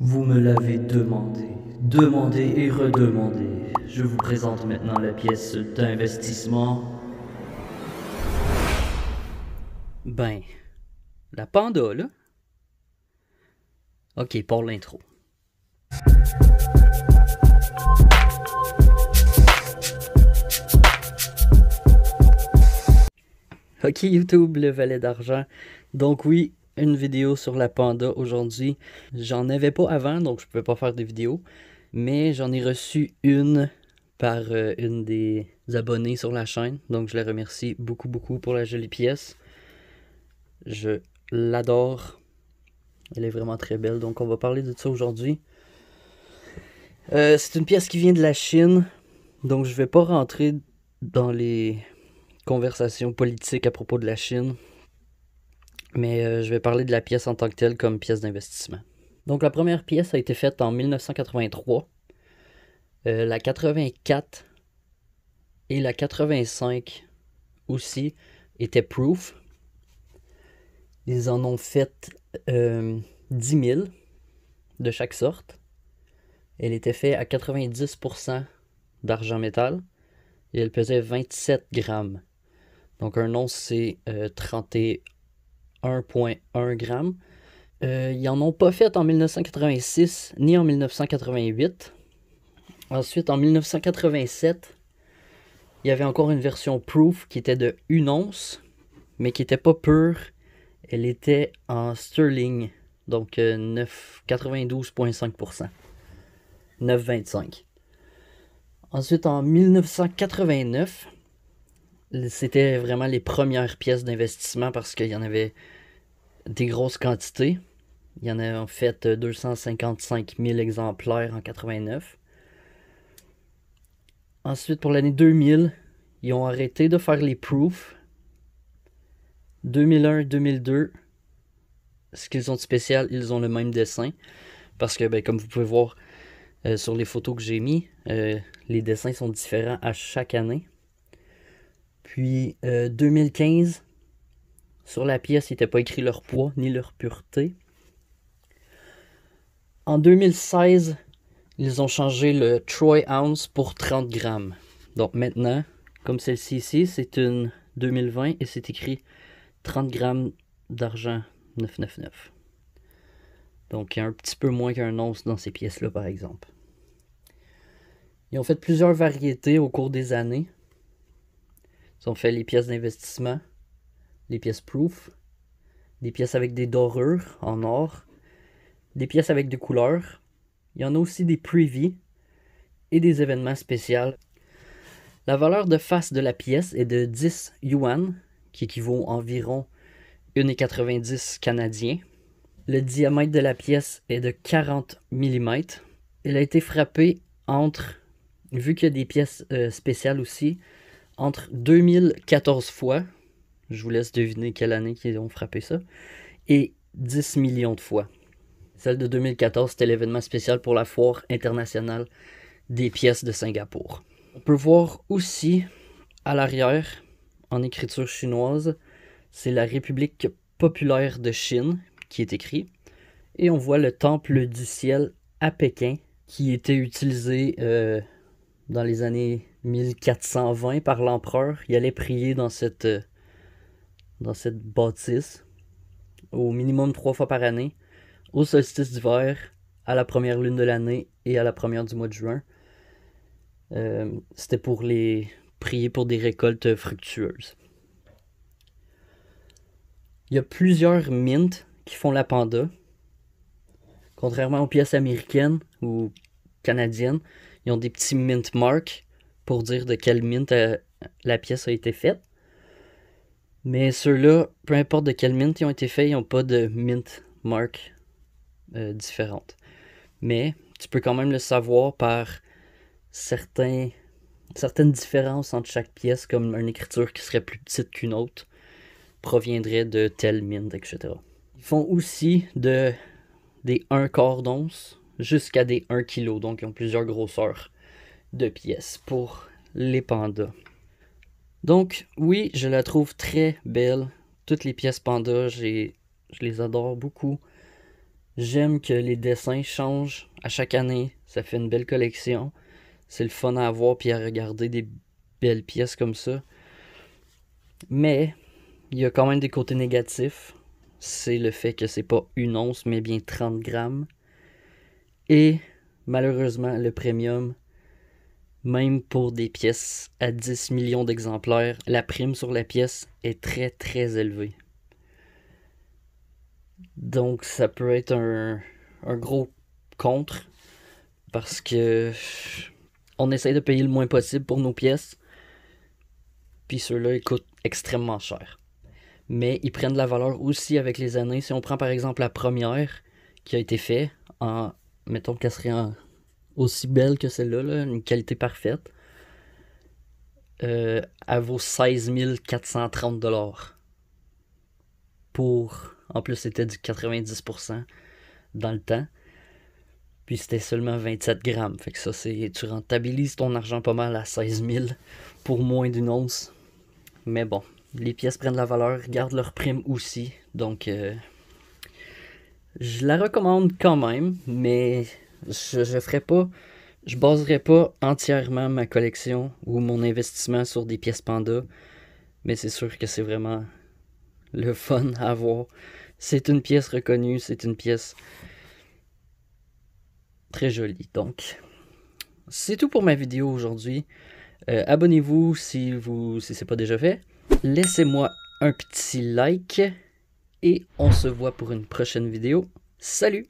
Vous me l'avez demandé et redemandé. Je vous présente maintenant la pièce d'investissement. Ben, la panda, là. Ok, pour l'intro. Ok, YouTube, le valet d'argent. Donc oui, une vidéo sur la panda aujourd'hui. J'en avais pas avant, donc je pouvais pas faire de vidéo. Mais j'en ai reçu une par une des abonnés sur la chaîne. Donc je la remercie beaucoup pour la jolie pièce. Je l'adore. Elle est vraiment très belle. Donc on va parler de ça aujourd'hui. C'est une pièce qui vient de la Chine. Donc je vais pas rentrer dans les conversations politiques à propos de la Chine. Mais je vais parler de la pièce en tant que telle comme pièce d'investissement. Donc la première pièce a été faite en 1983. La 84 et la 85 aussi étaient proof. Ils en ont fait 10 000 de chaque sorte. Elle était faite à 90% d'argent métal et elle pesait 27 grammes. Donc un once c'est 31,1 grammes. Ils n'en ont pas fait en 1986 ni en 1988. Ensuite, en 1987, il y avait encore une version proof qui était de 1 once, mais qui n'était pas pure. Elle était en sterling, donc 92,5%. 9,25. Ensuite, en 1989, c'était vraiment les premières pièces d'investissement parce qu'il y en avait des grosses quantités. Il y en a en fait 255 000 exemplaires en 89. Ensuite, pour l'année 2000, ils ont arrêté de faire les proofs. 2001-2002, ce qu'ils ont de spécial, ils ont le même dessin. Parce que, comme vous pouvez voir sur les photos que j'ai mis, les dessins sont différents à chaque année. Puis, 2015, sur la pièce, il n'était pas écrit leur poids ni leur pureté. En 2016, ils ont changé le Troy Ounce pour 30 grammes. Donc maintenant, comme celle-ci ici, c'est une 2020 et c'est écrit 30 grammes d'argent 999. Donc il y a un petit peu moins qu'un once dans ces pièces-là, par exemple. Ils ont fait plusieurs variétés au cours des années. Ils ont fait les pièces d'investissement, les pièces proof, des pièces avec des dorures en or, des pièces avec des couleurs. Il y en a aussi des previews et des événements spéciaux. La valeur de face de la pièce est de 10 yuan, qui équivaut environ 1,90 canadien. Le diamètre de la pièce est de 40 mm. Elle a été frappée entre, vu qu'il y a des pièces spéciales aussi, entre 2014 fois, je vous laisse deviner quelle année qu'ils ont frappé ça, et 10 millions de fois. Celle de 2014, c'était l'événement spécial pour la foire internationale des pièces de Singapour. On peut voir aussi à l'arrière, en écriture chinoise, c'est la République populaire de Chine qui est écrit. Et on voit le temple du ciel à Pékin qui était utilisé dans les années 1420 par l'empereur. Il allait prier dans cette bâtisse au minimum 3 fois par année, au solstice d'hiver, à la première lune de l'année et à la première du mois de juin. C'était pour les prier pour des récoltes fructueuses. Il y a plusieurs mints qui font la panda. Contrairement aux pièces américaines ou canadiennes, ils ont des petits mint marks pour dire de quel mint la pièce a été faite. Mais ceux-là, peu importe de quel mint ils ont été faits, ils n'ont pas de mint mark différentes. Mais tu peux quand même le savoir par certaines différences entre chaque pièce, comme une écriture qui serait plus petite qu'une autre, proviendrait de tel mint, etc. Ils font aussi des 1 quart d'once jusqu'à des 1 kg, donc ils ont plusieurs grosseurs de pièces pour les pandas. Donc oui, je la trouve très belle. Toutes les pièces pandas, je les adore beaucoup. J'aime que les dessins changent à chaque année. Ça fait une belle collection. C'est le fun à avoir puis à regarder des belles pièces comme ça. Mais il y a quand même des côtés négatifs. C'est le fait que c'est pas une once mais bien 30 grammes. Et malheureusement, le premium, même pour des pièces à 10 millions d'exemplaires, la prime sur la pièce est très très élevée. Donc ça peut être un gros contre parce que on essaie de payer le moins possible pour nos pièces. Puis ceux-là, ils coûtent extrêmement cher. Mais ils prennent de la valeur aussi avec les années. Si on prend par exemple la première qui a été faite en, mettons qu'elle serait aussi belle que celle-là, là, une qualité parfaite, elle vaut 16 430 $. Pour, en plus c'était du 90% dans le temps. Puis c'était seulement 27 grammes. Fait que ça, tu rentabilises ton argent pas mal à 16 000 pour moins d'une once. Mais bon, les pièces prennent de la valeur, gardent leur prime aussi. Donc, je la recommande quand même, mais je ferai pas, je baserai pas entièrement ma collection ou mon investissement sur des pièces Panda. Mais c'est sûr que c'est vraiment le fun à avoir. C'est une pièce reconnue, c'est une pièce très jolie. Donc, c'est tout pour ma vidéo aujourd'hui. Abonnez-vous si c'est pas déjà fait. Laissez-moi un petit like et on se voit pour une prochaine vidéo. Salut!